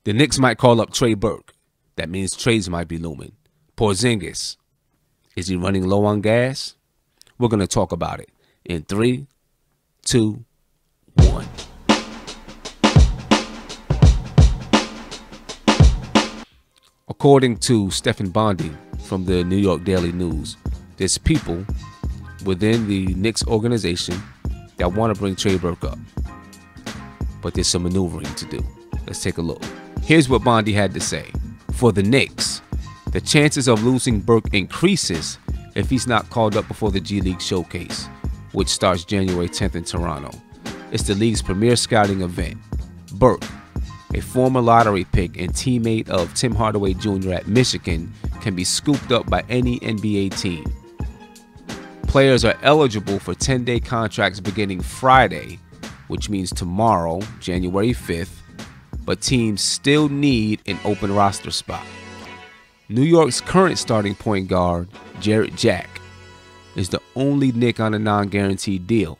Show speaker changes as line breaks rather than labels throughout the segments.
The Knicks might call up Trey Burke. That means trades might be looming. Porzingis, is he running low on gas? We're going to talk about it in 3, 2, 1. According to Stephen Bondy from the New York Daily News, there's people within the Knicks organization that want to bring Trey Burke up. But there's some maneuvering to do. Let's take a look. Here's what Bondy had to say. For the Knicks, the chances of losing Burke increases if he's not called up before the G League Showcase, which starts January 10th in Toronto. It's the league's premier scouting event. Burke, a former lottery pick and teammate of Tim Hardaway Jr. at Michigan, can be scooped up by any NBA team. Players are eligible for 10-day contracts beginning Friday, which means tomorrow, January 5th, but teams still need an open roster spot. New York's current starting point guard, Jarrett Jack, is the only Knick on a non-guaranteed deal.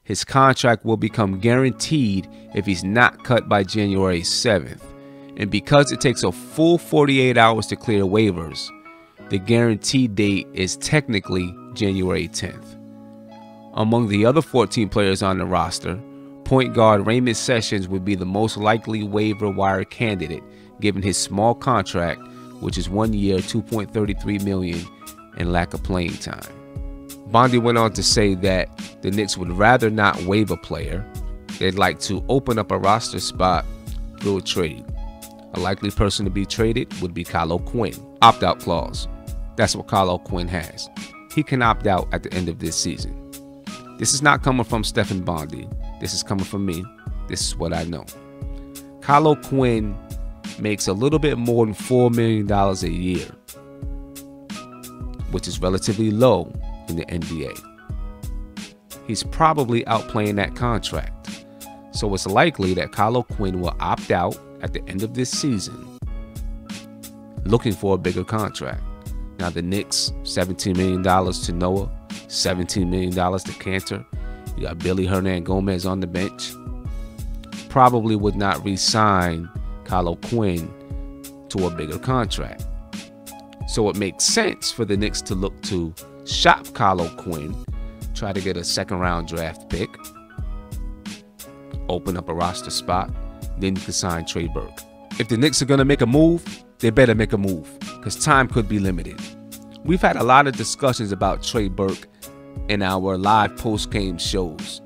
His contract will become guaranteed if he's not cut by January 7th. And because it takes a full 48 hours to clear waivers, the guaranteed date is technically January 10th. Among the other 14 players on the roster, point guard Raymond Sessions would be the most likely waiver wire candidate given his small contract, which is 1 year, $2.33 million, and lack of playing time. Bondy went on to say that the Knicks would rather not waive a player. They'd like to open up a roster spot through a trade. A likely person to be traded would be Kyle OQuinn. Opt-out clause. That's what Kyle OQuinn has. He can opt out at the end of this season. This is not coming from Stephen Bondy. This is coming from me. This is what I know. Kyle OQuinn makes a little bit more than $4 million a year, which is relatively low in the NBA. He's probably outplaying that contract. So it's likely that Kyle OQuinn will opt out at the end of this season, looking for a bigger contract. Now the Knicks, $17 million to Noah, $17 million to Cantor. You got Billy Hernan-Gomez on the bench. Probably would not re-sign Kyle OQuinn to a bigger contract. So it makes sense for the Knicks to look to shop Kyle OQuinn, try to get a second-round draft pick, open up a roster spot, then you can sign Trey Burke. If the Knicks are going to make a move, they better make a move, because time could be limited. We've had a lot of discussions about Trey Burke in our live post-game shows.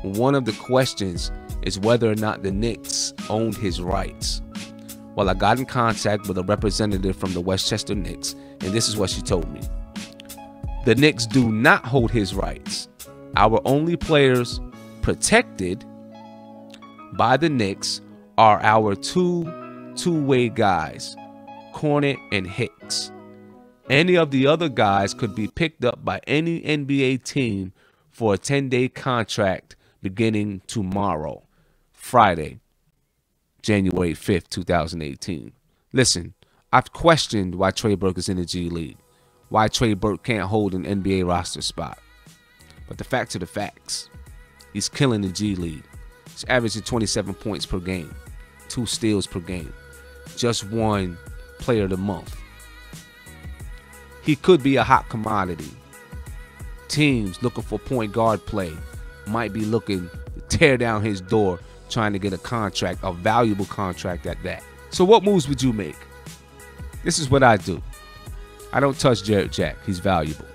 One of the questions is whether or not the Knicks owned his rights. Well, I got in contact with a representative from the Westchester Knicks, and this is what she told me. The Knicks do not hold his rights. Our only players protected by the Knicks are our two-way guys, Cornet and Hicks. Any of the other guys could be picked up by any NBA team for a 10-day contract beginning tomorrow, Friday, January 5th, 2018. Listen, I've questioned why Trey Burke is in the G League, why Trey Burke can't hold an NBA roster spot. But the facts are the facts. He's killing the G League. He's averaging 27 points per game, 2 steals per game, just won Player of the Month. He could be a hot commodity. Teams looking for point guard play might be looking to tear down his door, trying to get a contract, a valuable contract at that. So what moves would you make? This is what I do. I don't touch Jarrett Jack. He's valuable.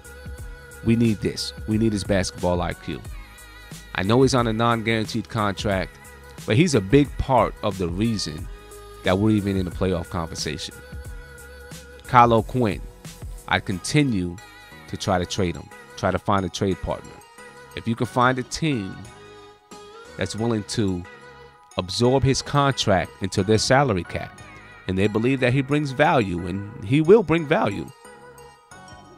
We need this. We need his basketball IQ. I know he's on a non-guaranteed contract, but he's a big part of the reason that we're even in the playoff conversation. Kyle OQuinn, I continue to try to trade him, try to find a trade partner. If you can find a team that's willing to absorb his contract into their salary cap, and they believe that he brings value, and he will bring value,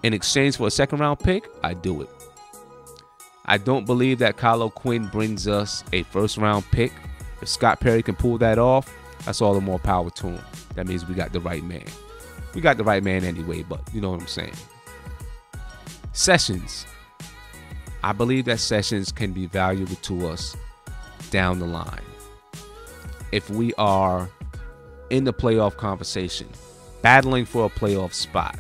in exchange for a second-round pick, I do it. I don't believe that Kyle OQuinn brings us a first-round pick. If Scott Perry can pull that off, that's all the more power to him. That means we got the right man. We got the right man anyway, but you know what I'm saying. Sessions. I believe that Sessions can be valuable to us down the line. If we are in the playoff conversation, battling for a playoff spot,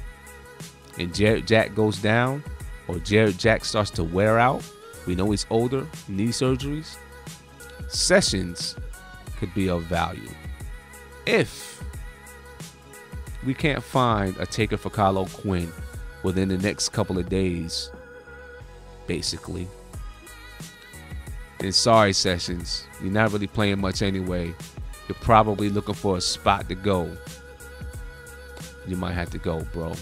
and Jarrett Jack goes down, or Jarrett Jack starts to wear out, we know he's older, knee surgeries, Sessions could be of value. If we can't find a taker for OQuinn within the next couple of days, basically, then sorry, Sessions, you're not really playing much anyway. You're probably looking for a spot to go. You might have to go, bro.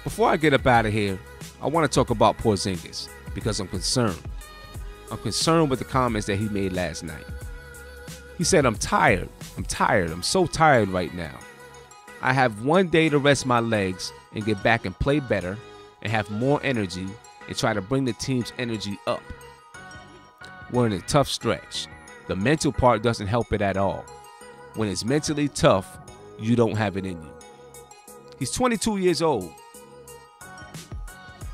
Before I get up out of here, I want to talk about Porzingis because I'm concerned. I'm concerned with the comments that he made last night. He said, I'm tired. I'm tired. I'm so tired right now. I have one day to rest my legs and get back and play better and have more energy and try to bring the team's energy up. We're in a tough stretch. The mental part doesn't help it at all. When it's mentally tough, you don't have it in you. He's 22 years old.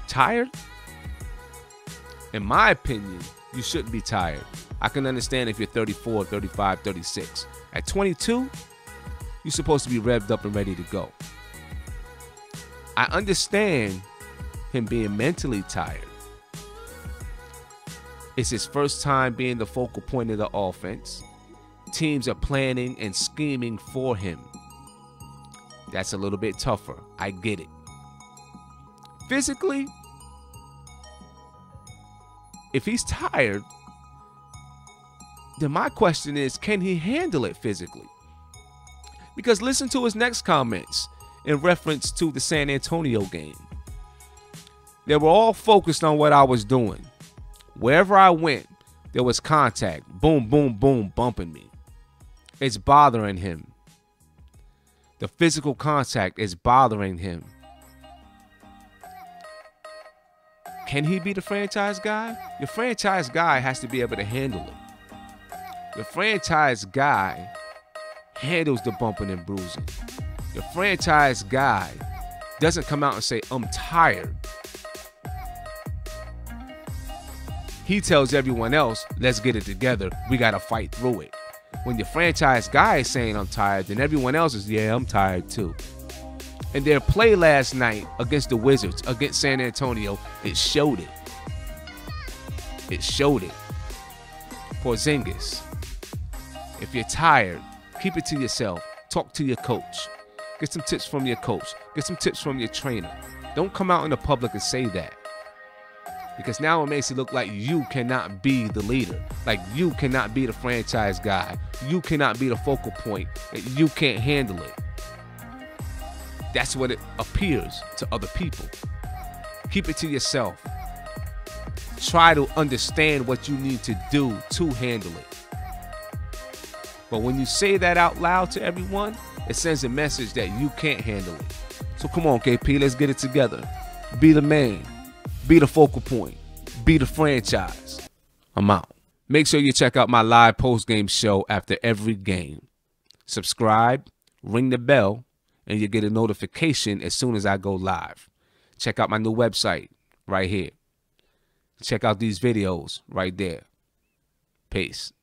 Tired? In my opinion, you shouldn't be tired. I can understand if you're 34, 35, 36. At 22, you're supposed to be revved up and ready to go. I understand him being mentally tired. It's his first time being the focal point of the offense. Teams are planning and scheming for him. That's a little bit tougher. I get it. Physically, if he's tired, then my question is, can he handle it physically? Because listen to his next comments in reference to the San Antonio game. They were all focused on what I was doing. Wherever I went, there was contact. Boom, boom, boom, bumping me. It's bothering him. The physical contact is bothering him. Can he be the franchise guy? Your franchise guy has to be able to handle it. The franchise guy handles the bumping and bruising. The franchise guy doesn't come out and say, I'm tired. He tells everyone else, let's get it together. We got to fight through it. When the franchise guy is saying I'm tired, then everyone else is, yeah, I'm tired too. And their play last night against the Wizards, against San Antonio, it showed it. It showed it. Porzingis, if you're tired, keep it to yourself. Talk to your coach. Get some tips from your coach. Get some tips from your trainer. Don't come out in the public and say that. Because now it makes it look like you cannot be the leader. Like you cannot be the franchise guy. You cannot be the focal point. You can't handle it. That's what it appears to other people. Keep it to yourself. Try to understand what you need to do to handle it. But when you say that out loud to everyone, it sends a message that you can't handle it. So come on, KP, let's get it together. Be the man. Be the focal point. Be the franchise. I'm out. Make sure you check out my live post-game show after every game. Subscribe, ring the bell, and you get a notification as soon as I go live. Check out my new website right here. Check out these videos right there. Peace.